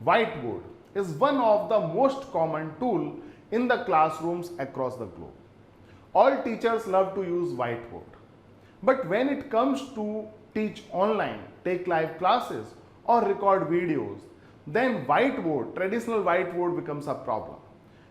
Whiteboard is one of the most common tool in the classrooms across the globe. All teachers love to use whiteboard. But when it comes to teach online, take live classes or record videos, then whiteboard, traditional whiteboard becomes a problem.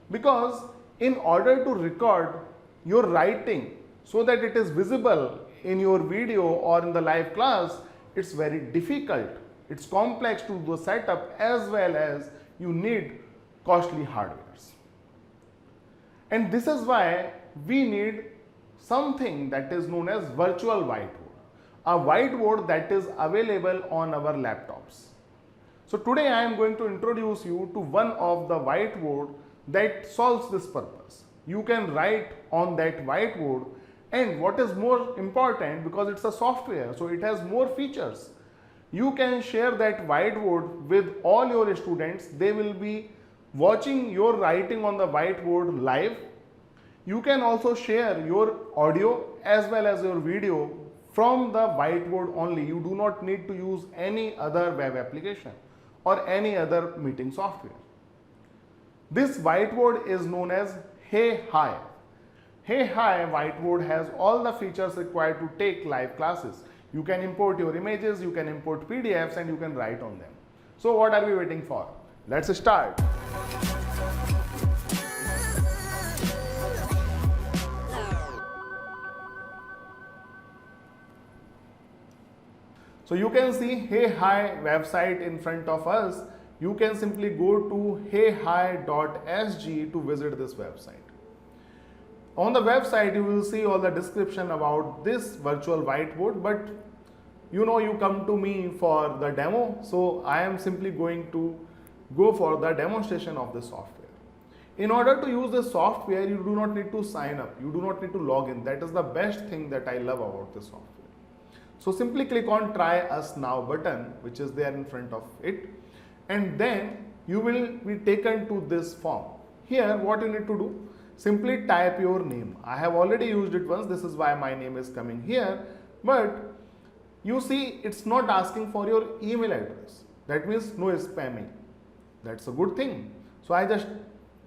Because in order to record your writing so that it is visible in your video or in the live class, it's very difficult. It's complex to do the setup as well as you need costly hardwares. And this is why we need something that is known as virtual whiteboard, a whiteboard that is available on our laptops. So today I am going to introduce you to one of the whiteboard that solves this purpose. You can write on that whiteboard, and what is more important, because it's a software, so it has more features. You can share that whiteboard with all your students. They will be watching your writing on the whiteboard live. You can also share your audio as well as your video from the whiteboard only. You do not need to use any other web application or any other meeting software. This whiteboard is known as Hey Hi. Hey Hi whiteboard has all the features required to take live classes. You can import your images, you can import PDFs, and you can write on them. So what are we waiting for? Let's start. So you can see Hey Hi website in front of us. You can simply go to heyhi.sg to visit this website. On the website, you will see all the description about this virtual whiteboard, but you know you come to me for the demo, so I am simply going to go for the demonstration of the software. In order to use the software, you do not need to sign up, you do not need to log in. That is the best thing that I love about the software. So simply click on Try Us Now button, which is there in front of it, and then you will be taken to this form. Here, what you need to do, simply type your name. I have already used it once, this is why my name is coming here, but you see it's not asking for your email address. That means no spamming. That's a good thing. So I just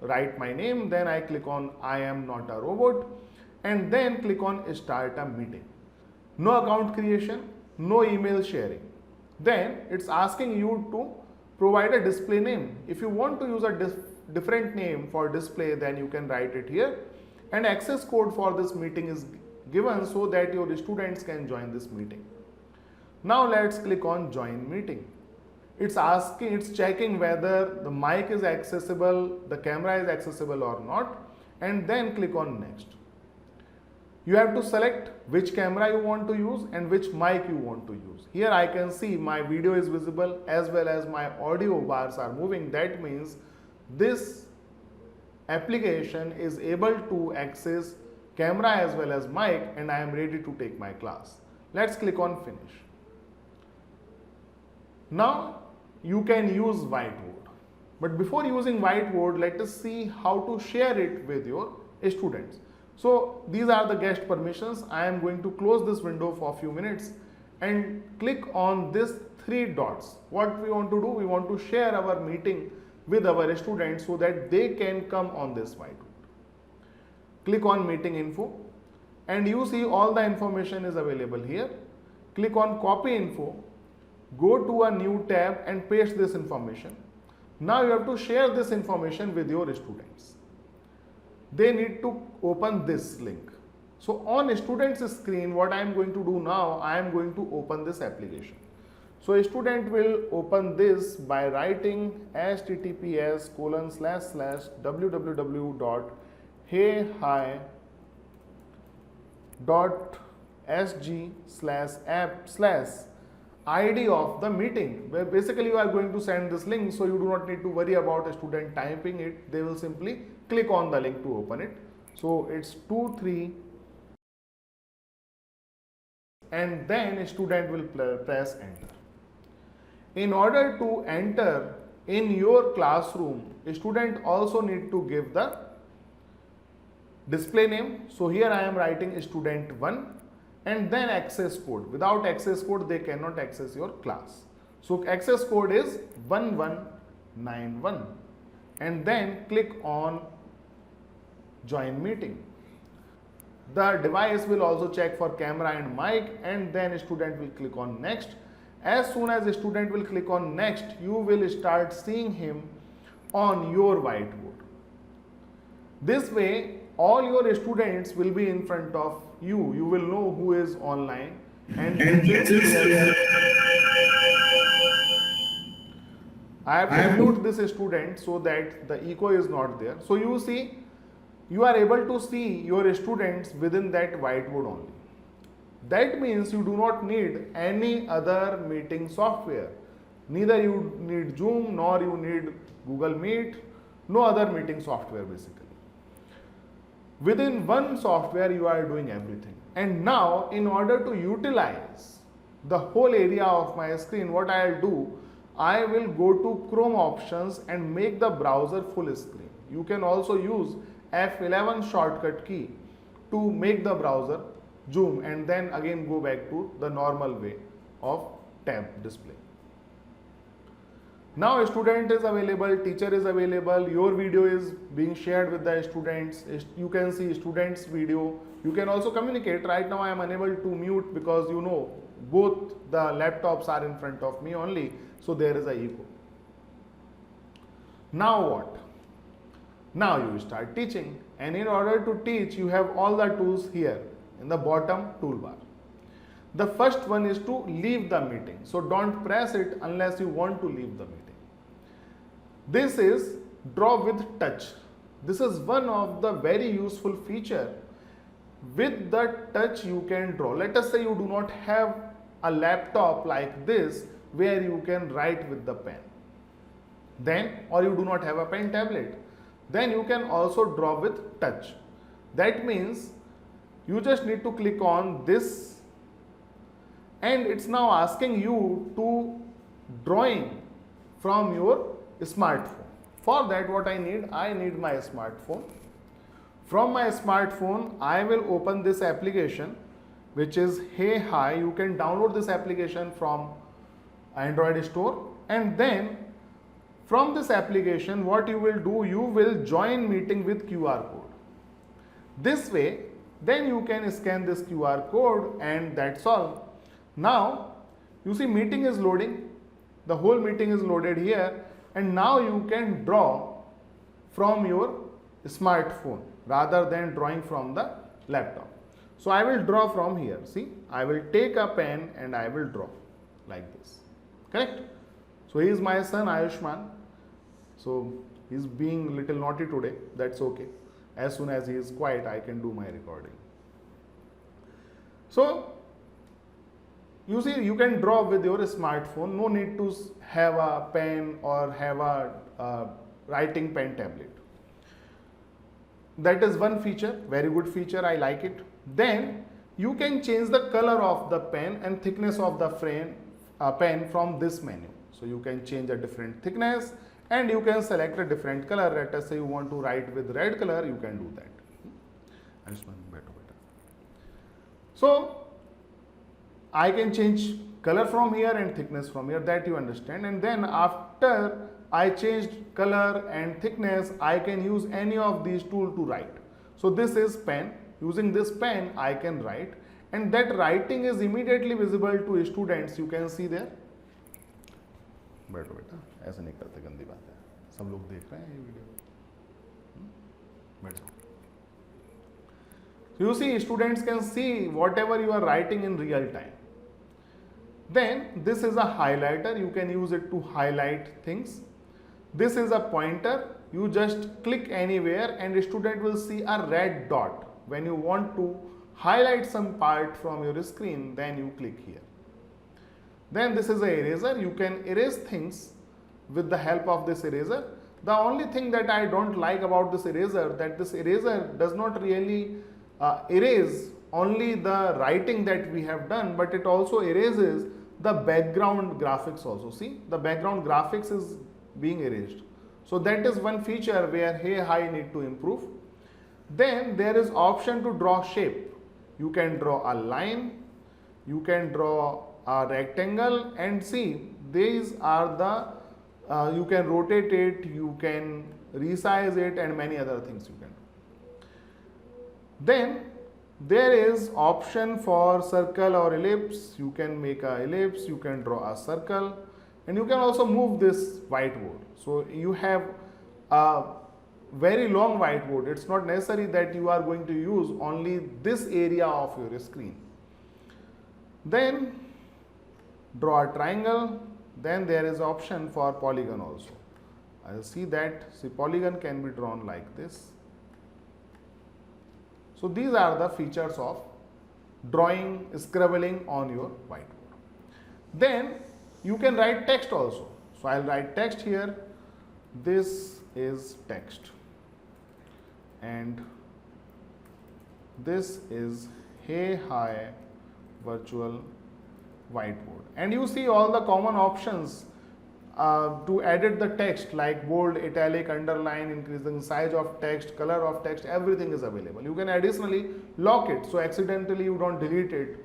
write my name, then I click on I am not a robot, and then click on Start a meeting. No account creation, no email sharing. Then it's asking you to provide a display name. If you want to use a different name for display, then you can write it here, and access code for this meeting is given so that your students can join this meeting. Now let's click on Join Meeting. It's checking whether the mic is accessible, the camera is accessible or not, and then click on Next. You have to select which camera you want to use and which mic you want to use. Here I can see my video is visible as well as my audio bars are moving. That means this application is able to access camera as well as mic, and I am ready to take my class. Let's click on Finish. Now you can use whiteboard. But before using whiteboard, let us see how to share it with your students. So these are the guest permissions. I am going to close this window for a few minutes and click on this three dots. What we want to do, we want to share our meeting with our students so that they can come on this whiteboard. Click on Meeting Info, and you see all the information is available here. Click on Copy Info, go to a new tab and paste this information. Now you have to share this information with your students. They need to open this link. So on student's screen, what I am going to do now, I am going to open this application. So a student will open this by writing https://www.heyhi.sg/app/id of the meeting, where basically you are going to send this link, so you do not need to worry about a student typing it. They will simply click on the link to open it. So it's 23, and then a student will press enter. In order to enter in your classroom, a student also need to give the display name. So here I am writing student 1 and then access code. Without access code, they cannot access your class. So access code is 91 and then click on join meeting. The device will also check for camera and mic, and then student will click on next. As soon as the student will click on next, you will start seeing him on your whiteboard. This way, all your students will be in front of you. You will know who is online, and I have to mute this student so that the echo is not there. So you see, you are able to see your students within that whiteboard only. That means you do not need any other meeting software. Neither you need Zoom nor you need Google Meet, no other meeting software basically. Within one software you are doing everything. And now in order to utilize the whole area of my screen, what I'll do, I will go to Chrome options and make the browser full screen. You can also use F11 shortcut key to make the browser zoom and then again go back to the normal way of tab display. Now a student is available, teacher is available, your video is being shared with the students, you can see students video, you can also communicate. Right now I am unable to mute because you know both the laptops are in front of me only, so there is a echo. Now what? Now you start teaching, and in order to teach you have all the tools here in the bottom toolbar. The first one is to leave the meeting. So don't press it unless you want to leave the meeting. This is draw with touch. This is one of the very useful feature. With the touch you can draw. Let us say you do not have a laptop like this where you can write with the pen. Then, or you do not have a pen tablet, then you can also draw with touch. That means you just need to click on this and it's now asking you to drawing from your smartphone. For that what I need my smartphone. From my smartphone I will open this application which is Hey Hi. You can download this application from Android store, and then from this application what you will do, you will join meeting with QR code. This way then you can scan this QR code and that's all. Now you see meeting is loading, the whole meeting is loaded here, and now you can draw from your smartphone rather than drawing from the laptop. So I will draw from here. See, I will take a pen and I will draw like this. Correct? So he is my son Ayushman. So he is being little naughty today. That's okay. As soon as he is quiet, I can do my recording. So you see, you can draw with your smartphone. No need to have a pen or have a writing pen tablet. That is one feature, very good feature, I like it. Then you can change the color of the pen and thickness of the pen from this menu. So you can change a different thickness and you can select a different color. Let us say you want to write with red color, you can do that. So I can change color from here and thickness from here, that you understand. And then after I changed color and thickness, I can use any of these tools to write. So this is pen. Using this pen, I can write, and that writing is immediately visible to students. You can see there. बैठो बेटा, ऐसे नहीं करते, गंदी बात है. सब लोग देख रहे हैं ये वीडियो. बैठो. So you see, students can see whatever you are writing in real time. Then this is a highlighter. You can use it to highlight things. This is a pointer. You just click anywhere and the student will see a red dot. When you want to highlight some part from your screen, then you click here. Then this is an eraser. You can erase things with the help of this eraser. The only thing that I don't like about this eraser, that this eraser does not really erase only the writing that we have done, but it also erases the background graphics also. See, the background graphics is being erased. So that is one feature where Hey Hi need to improve. Then there is option to draw shape. You can draw a line, you can draw a rectangle, and see, these are the You can rotate it, you can resize it, and many other things you can do. Then there is option for circle or ellipse. You can make a ellipse, you can draw a circle, and you can also move this whiteboard. So you have a very long whiteboard. It's not necessary that you are going to use only this area of your screen. Then draw a triangle. Then there is option for polygon also. I'll see that. See, polygon can be drawn like this. So these are the features of drawing, scribbling on your whiteboard. Then you can write text also. So I'll write text here. This is text, and this is Hey Hi Virtual Whiteboard. And you see all the common options to edit the text, like bold, italic, underline, increasing size of text, color of text, everything is available. You can additionally lock it, so accidentally you don't delete it,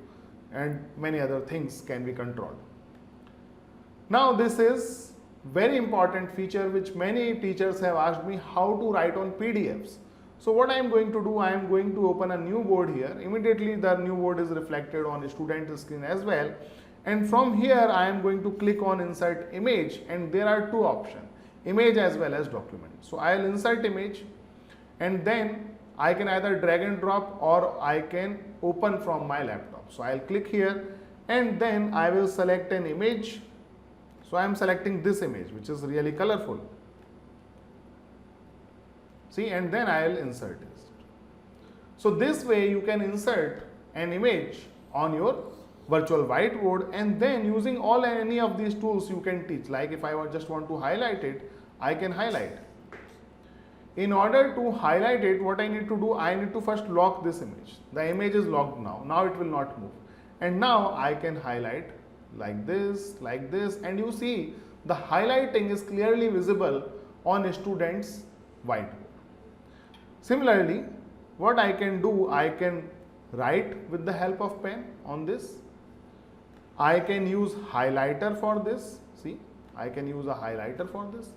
and many other things can be controlled. Now this is very important feature which many teachers have asked me how to write on PDFs. So what I am going to do, I am going to open a new board here. Immediately the new board is reflected on the student screen as well. And from here I am going to click on insert image, and there are two options, image as well as document. So I will insert image, and then I can either drag and drop or I can open from my laptop. So I will click here, and then I will select an image. So I am selecting this image, which is really colorful. See, and then I will insert it. So this way you can insert an image on your virtual whiteboard, and then using all and any of these tools you can teach. Like if I just want to highlight it, I can highlight. In order to highlight it, what I need to do, I need to first lock this image. The image is locked now. Now it will not move. And now I can highlight like this, and you see the highlighting is clearly visible on a student's whiteboard. Similarly, what I can do, I can write with the help of pen on this. I can use highlighter for this. See, I can use a highlighter for this.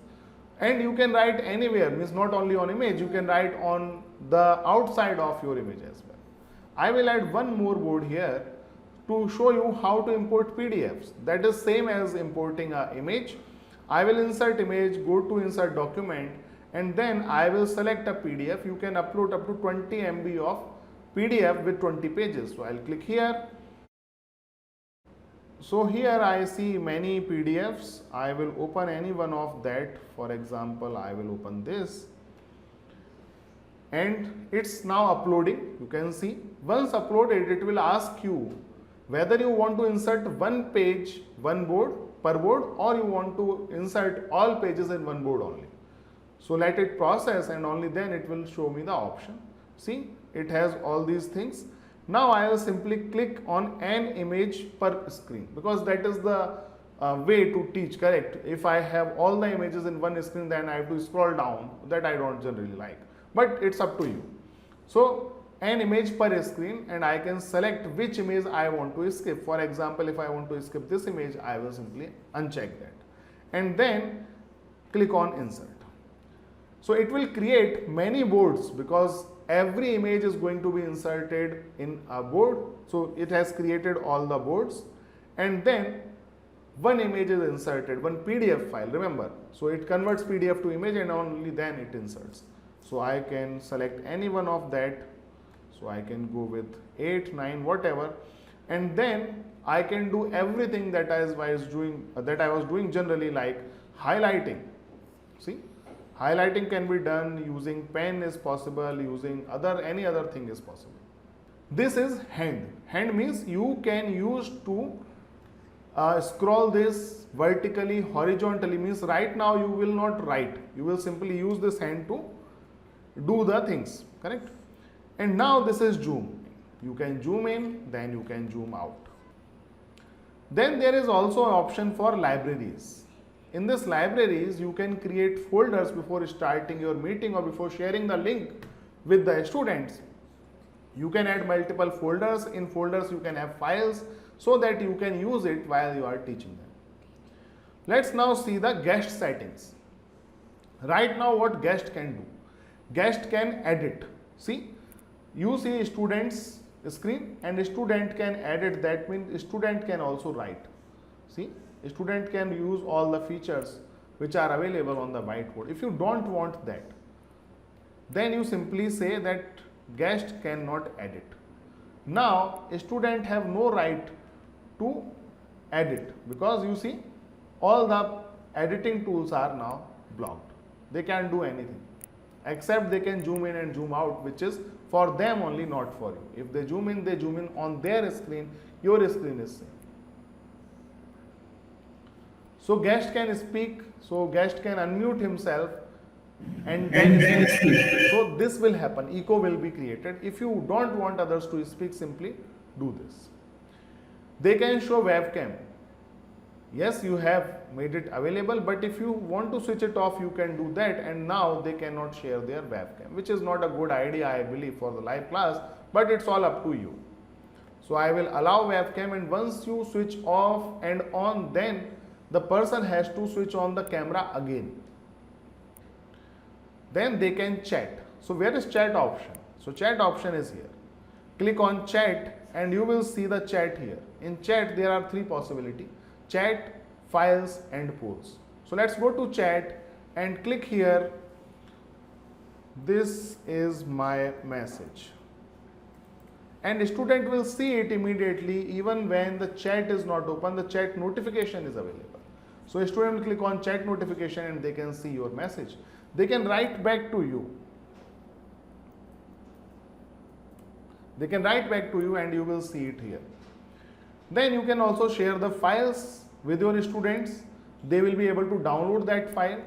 And you can write anywhere, means not only on image, you can write on the outside of your image as well. I will add one more board here to show you how to import PDFs. That is same as importing an image. I will insert image, go to insert document, and then I will select a PDF. You can upload up to 20 MB of PDF with 20 pages. So I will click here. So here I see many PDFs. I will open any one of that. For example, I will open this, and it's now uploading. You can see once uploaded, it will ask you whether you want to insert one page, one board per board, or you want to insert all pages in one board only. So let it process, and only then it will show me the option. See, it has all these things. Now I will simply click on an image per screen, because that is the way to teach, correct? If I have all the images in one screen, then I have to scroll down. That I don't generally like, but it's up to you. So an image per screen, and I can select which image I want to skip. For example, if I want to skip this image, I will simply uncheck that and then click on insert. So it will create many boards, because every image is going to be inserted in a board. So it has created all the boards, and then one image is inserted, one PDF file, remember. So it converts PDF to image, and only then it inserts. So I can select any one of that. So I can go with 8, 9, whatever, and then I can do everything that I was doing generally, like highlighting. See, highlighting can be done using pen is possible, using any other thing is possible. This is hand. Hand means you can use to scroll this vertically, horizontally, means right now you will not write. You will simply use this hand to do the things, correct? And now this is zoom. You can zoom in, then you can zoom out. Then there is also an option for libraries. In this libraries, you can create folders before starting your meeting or before sharing the link with the students. You can add multiple folders. In folders, you can have files so that you can use it while you are teaching them. Let's now see the guest settings. Right now what guest can do? Guest can edit. See, you see students screen and student can edit, that means student can also write. See, student can use all the features which are available on the whiteboard. If you don't want that, then you simply say that guest cannot edit. Now student have no right to edit because you see all the editing tools are now blocked. They can't do anything except they can zoom in and zoom out, which is for them only, not for you. If they zoom in on their screen, your screen is same. So guest can speak, so guest can unmute himself and then speak. So this will happen, echo will be created. If you don't want others to speak, simply do this. They can show webcam. Yes, you have made it available, but if you want to switch it off, you can do that, and now they cannot share their webcam, which is not a good idea, I believe, for the live class, but it's all up to you. So I will allow webcam, and once you switch off and on, then the person has to switch on the camera again. Then they can chat. So where is chat option? So chat option is here. Click on chat and you will see the chat here. In chat there are three possibilities: chat, files and polls. So let's go to chat and click here. This is my message. And student will see it immediately even when the chat is not open, the chat notification is available. So student will click on chat notification and they can see your message. They can write back to you. They can write back to you and you will see it here. Then you can also share the files with your students. They will be able to download that file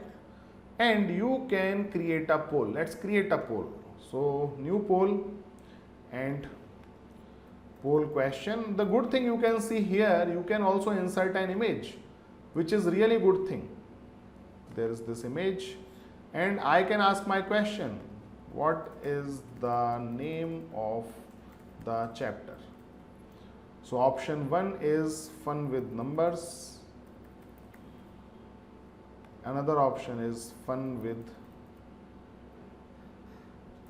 and you can create a poll. Let's create a poll. So new poll and poll question. The good thing you can see here, you can also insert an image, which is really good thing. There is this image and I can ask my question. What is the name of the chapter? So option 1 is fun with numbers. Another option is fun with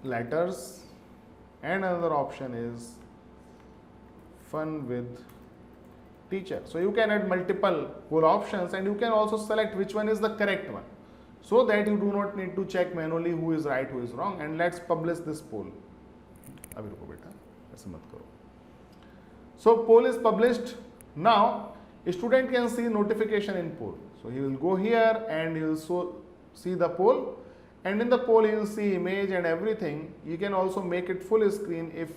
letters. And another option is fun with teacher. So you can add multiple poll options and you can also select which one is the correct one, so that you do not need to check manually who is right, who is wrong. And let's publish this poll. So poll is published. Now a student can see notification in poll. So he will go here and he will see the poll, and in the poll he will see image and everything. You can also make it full screen if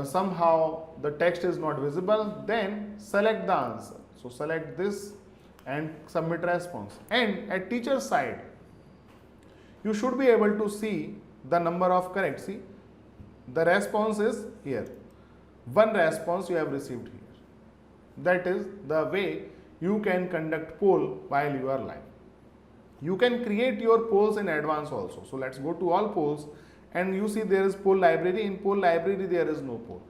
somehow the text is not visible. Then select the answer. So select this and submit response. And at teacher side, you should be able to see the number of correct. See, the response is here. One response you have received here. That is the way you can conduct poll while you are live. You can create your polls in advance also. So let's go to all polls and you see there is poll library. In poll library there is no poll.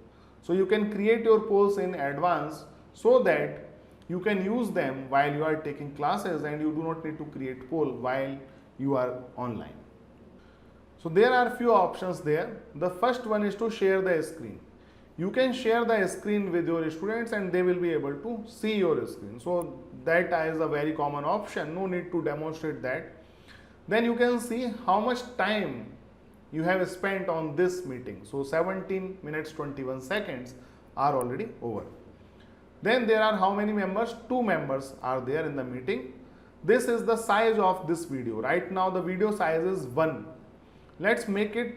So you can create your polls in advance so that you can use them while you are taking classes and you do not need to create poll while you are online. So there are few options there. The first one is to share the screen. You can share the screen with your students and they will be able to see your screen. So that is a very common option. No need to demonstrate that. Then you can see how much time you have spent on this meeting. So 17 minutes 21 seconds are already over. Then there are how many members? 2 members are there in the meeting. This is the size of this video. Right now the video size is 1. Let's make it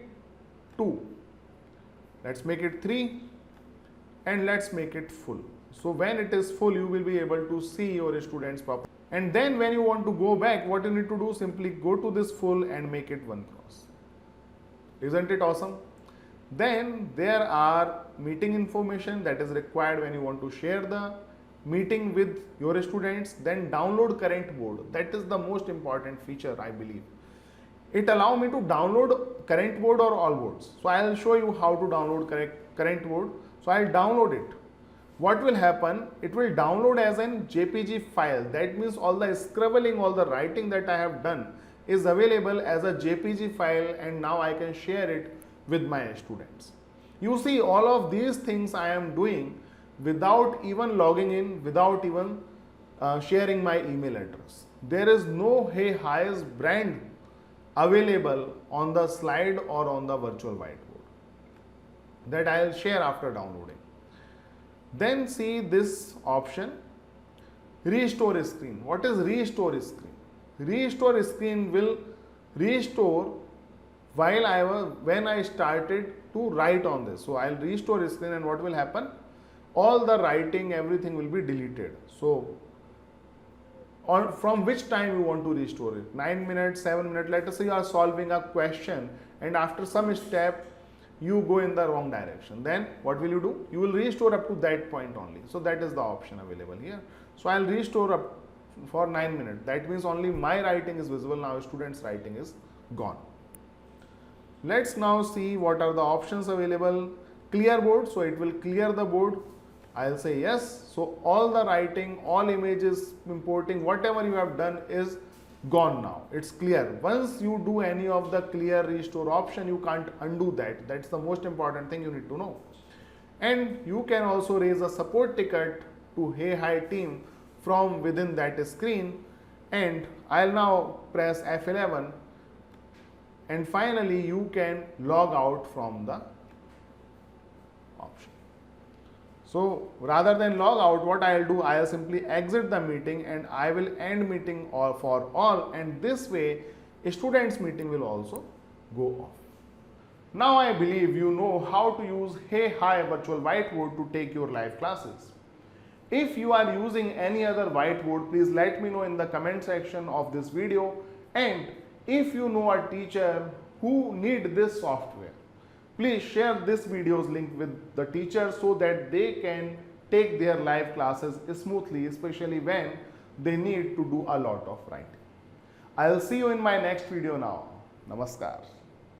2. Let's make it 3 and let's make it full. So when it is full, you will be able to see your students properly. And then when you want to go back, what you need to do, simply go to this full and make it 1 cross. Isn't it awesome? Then there are meeting information that is required when you want to share the meeting with your students. Then download current board. That is the most important feature, I believe. It allows me to download current board or all boards. So I will show you how to download current board. So I will download it. what will happen, it will download as an JPG file. That means all the scribbling, all the writing that I have done is available as a JPG file, and now I can share it with my students. You see, all of these things I am doing without even logging in, without even sharing my email address. There is no Hey Hi's brand available on the slide or on the virtual whiteboard that I will share after downloading. Then see this option, restore screen. What is restore screen? Restore screen will restore when I started to write on this. So I'll restore screen, and what will happen? All the writing, everything will be deleted. So from which time you want to restore it? 9 minutes, 7 minutes. Let us say you are solving a question, and after some step you go in the wrong direction. Then what will you do? You will restore up to that point only. So that is the option available here. So I'll restore up for 9 minutes. That means only my writing is visible. Now students' writing is gone. Let's now see what are the options available. Clear board, so it will clear the board. I'll say yes. So all the writing, all images, importing, whatever you have done is gone now. It's clear. Once you do any of the clear restore option, you can't undo that. That's the most important thing you need to know. And you can also raise a support ticket to Hey Hi team from within that screen. And I'll now press F11. And finally, you can log out from the option. So rather than log out, what I'll do, I'll simply exit the meeting and I will end meeting for all, and this way a student's meeting will also go off. Now I believe you know how to use Hey Hi virtual whiteboard to take your live classes. If you are using any other whiteboard, please let me know in the comment section of this video, and if you know a teacher who need this software, please share this video's link with the teacher so that they can take their live classes smoothly, especially when they need to do a lot of writing. I'll see you in my next video now. Namaskar.